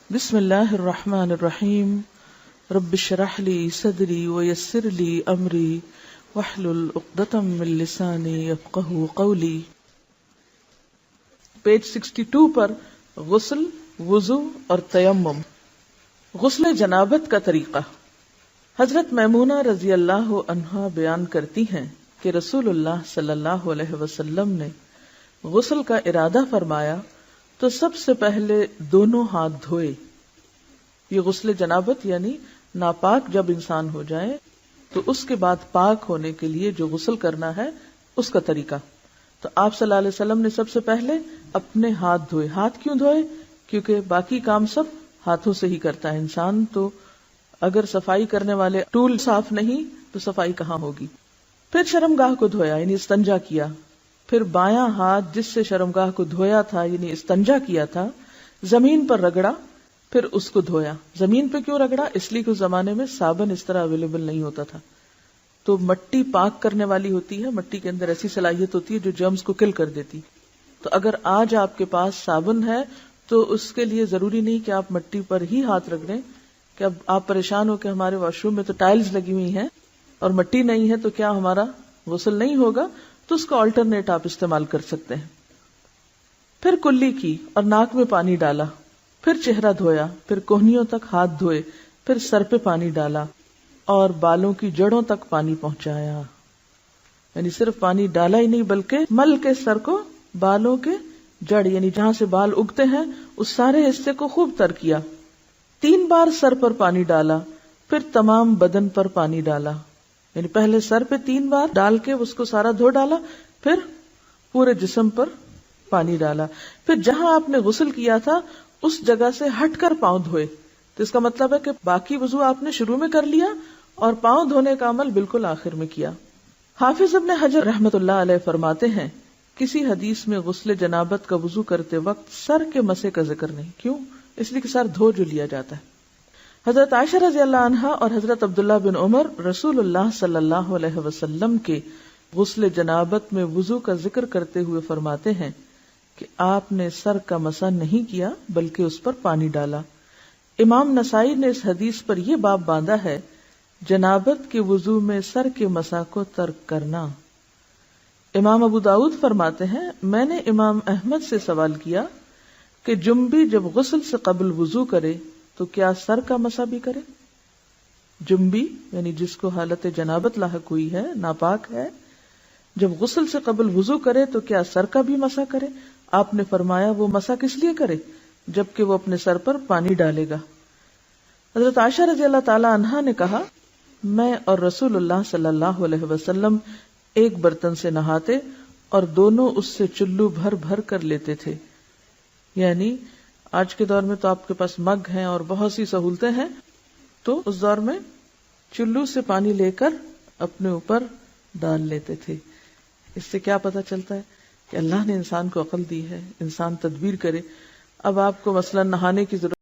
بسم اللہ الرحمن الرحیم رب اشرح لی صدری ویسر لی امری واحلل عقدۃ من لسانی یفقہوا قولی۔ پیج 62 پر غسل، وضو اور تیمم۔ غسل جنابت کا طریقہ۔ حضرت میمونہ رضی اللہ عنہا بیان کرتی ہیں کہ رسول اللہ صلی اللہ علیہ وسلم نے غسل کا ارادہ فرمایا تو سب سے پہلے دونوں ہاتھ دھوئے۔ یہ غسل جنابت یعنی ناپاک جب انسان ہو جائے تو اس کے بعد پاک ہونے کے لیے جو غسل کرنا ہے اس کا طریقہ۔ تو آپ صلی اللہ علیہ وسلم نے سب سے پہلے اپنے ہاتھ دھوئے۔ ہاتھ کیوں دھوئے؟ کیونکہ باقی کام سب ہاتھوں سے ہی کرتا ہے انسان، تو اگر صفائی کرنے والے ٹول صاف نہیں تو صفائی کہاں ہوگی۔ پھر شرمگاہ کو دھویا یعنی استنجا کیا۔ پھر بایاں ہاتھ جس سے شرمگاہ کو دھویا تھا یعنی استنجا کیا تھا زمین پر رگڑا، پھر اس کو دھویا۔ زمین پہ کیوں رگڑا؟ اس لیے کہ اس زمانے میں صابن اس طرح اویلیبل نہیں ہوتا تھا، تو مٹی پاک کرنے والی ہوتی ہے، مٹی کے اندر ایسی صلاحیت ہوتی ہے جو جرمز کو کل کر دیتی۔ تو اگر آج آپ کے پاس صابن ہے تو اس کے لیے ضروری نہیں کہ آپ مٹی پر ہی ہاتھ رگڑیں کہ اب آپ پریشان ہو کہ ہمارے واش روم میں تو ٹائلز لگی ہوئی ہیں اور مٹی نہیں ہے تو کیا ہمارا غسل نہیں ہوگا، تو اس کا آلٹرنیٹ آپ استعمال کر سکتے ہیں۔ پھر کلی کی اور ناک میں پانی ڈالا، پھر چہرہ دھویا، پھر کوہنیوں تک ہاتھ دھوئے، پھر سر پہ پانی ڈالا اور بالوں کی جڑوں تک پانی پہنچایا۔ یعنی صرف پانی ڈالا ہی نہیں بلکہ مل کے سر کو بالوں کے جڑ یعنی جہاں سے بال اگتے ہیں اس سارے حصے کو خوب تر کیا۔ 3 بار سر پر پانی ڈالا، پھر تمام بدن پر پانی ڈالا، یعنی پہلے سر پہ 3 بار ڈال کے اس کو سارا دھو ڈالا، پھر پورے جسم پر پانی ڈالا، پھر جہاں آپ نے غسل کیا تھا اس جگہ سے ہٹ کر پاؤں دھوئے۔ تو اس کا مطلب ہے کہ باقی وضو آپ نے شروع میں کر لیا اور پاؤں دھونے کا عمل بالکل آخر میں کیا۔ حافظ ابن حجر رحمۃ اللہ علیہ فرماتے ہیں کسی حدیث میں غسل جنابت کا وضو کرتے وقت سر کے مسے کا ذکر نہیں۔ کیوں؟ اس لیے کہ سر دھو جو لیا جاتا ہے۔ حضرت عائشہ رضی اللہ عنہا اور حضرت عبداللہ بن عمر رسول اللہ صلی اللہ علیہ وسلم کے غسل جنابت میں وضو کا ذکر کرتے ہوئے فرماتے ہیں کہ آپ نے سر کا مسح نہیں کیا بلکہ اس پر پانی ڈالا۔ امام نسائی نے اس حدیث پر یہ باب باندھا ہے جنابت کے وضو میں سر کے مسح کو ترک کرنا۔ امام ابو داؤد فرماتے ہیں میں نے امام احمد سے سوال کیا کہ جنبی جب غسل سے قبل وضو کرے تو کیا سر کا مسح بھی کرے؟ جنبی یعنی جس کو حالت جنابت لاحق ہوئی ہے، ناپاک ہے، جب غسل سے قبل وضو کرے تو کیا سر کا بھی مسح کرے؟ آپ نے فرمایا وہ مسح کس لیے کرے جبکہ وہ اپنے سر پر پانی ڈالے گا۔ حضرت عائشہ رضی اللہ تعالی عنہا نے کہا میں اور رسول اللہ صلی اللہ علیہ وسلم ایک برتن سے نہاتے اور دونوں اس سے چلو بھر بھر کر لیتے تھے۔ یعنی آج کے دور میں تو آپ کے پاس مگ ہیں اور بہت سی سہولتیں ہیں، تو اس دور میں چلو سے پانی لے کر اپنے اوپر ڈال لیتے تھے۔ اس سے کیا پتہ چلتا ہے کہ اللہ نے انسان کو عقل دی ہے، انسان تدبیر کرے۔ اب آپ کو مثلا نہانے کی ضرورت